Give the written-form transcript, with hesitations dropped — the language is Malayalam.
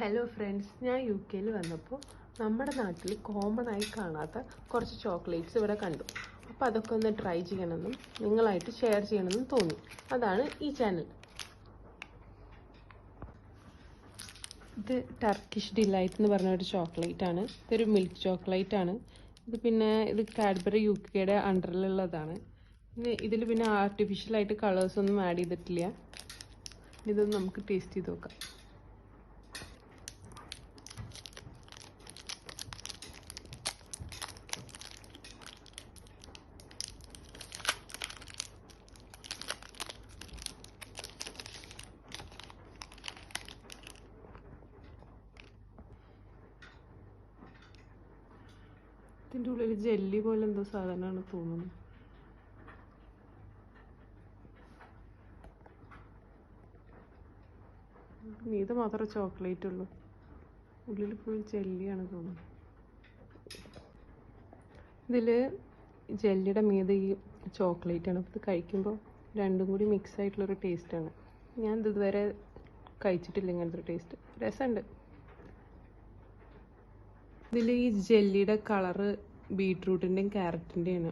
ഹലോ ഫ്രണ്ട്സ്, ഞാൻ UK വന്നപ്പോൾ നമ്മുടെ നാട്ടിൽ കോമൺ ആയി കാണാത്ത കുറച്ച് ചോക്ലേറ്റ്സ് ഇവിടെ കണ്ടു. അപ്പോൾ അതൊക്കെ ഒന്ന് ട്രൈ ചെയ്യണമെന്നും നിങ്ങളായിട്ട് ഷെയർ ചെയ്യണമെന്നും തോന്നി. അതാണ് ഈ ചാനൽ. ഇത് ടർക്കിഷ് ഡിലൈറ്റ് എന്ന് പറഞ്ഞ ഒരു ചോക്ലേറ്റ് ആണ്. ഇതൊരു മിൽക്ക് ചോക്ലേറ്റ് ആണ്. ഇത് കാഡ്ബറി UKയുടെ അണ്ടറിലുള്ളതാണ്. ഇതിൽ പിന്നെ ആർട്ടിഫിഷ്യലായിട്ട് കളേഴ്സൊന്നും ആഡ് ചെയ്തിട്ടില്ല. ഇതൊന്ന് നമുക്ക് ടേസ്റ്റ് ചെയ്ത് നോക്കാം. ഇതിൻ്റെ ഉള്ളിൽ ജെല്ലി പോലെ എന്തോ സാധനമാണ് തോന്നുന്നു. ഇത് മാത്രമേ ചോക്ലേറ്റ് ഉള്ളൂ, ഉള്ളിൽ ഫുൾ ജെല്ലിയാണ് തോന്നുന്നു. ഇതിൽ ജെല്ലിയുടെ മീതെ ഈ ചോക്ലേറ്റാണ്. ഇത് കഴിക്കുമ്പോൾ രണ്ടും കൂടി മിക്സ് ആയിട്ടുള്ളൊരു ടേസ്റ്റാണ്. ഞാൻ ഇതുവരെ കഴിച്ചിട്ടില്ല ഇങ്ങനത്തെ ഒരു ടേസ്റ്റ്. രസമുണ്ട്. ഇതിൽ ഈ ജെല്ലിയുടെ കളറ് ബീട്രൂട്ടിൻ്റെയും ക്യാരറ്റിൻ്റെയാണ്.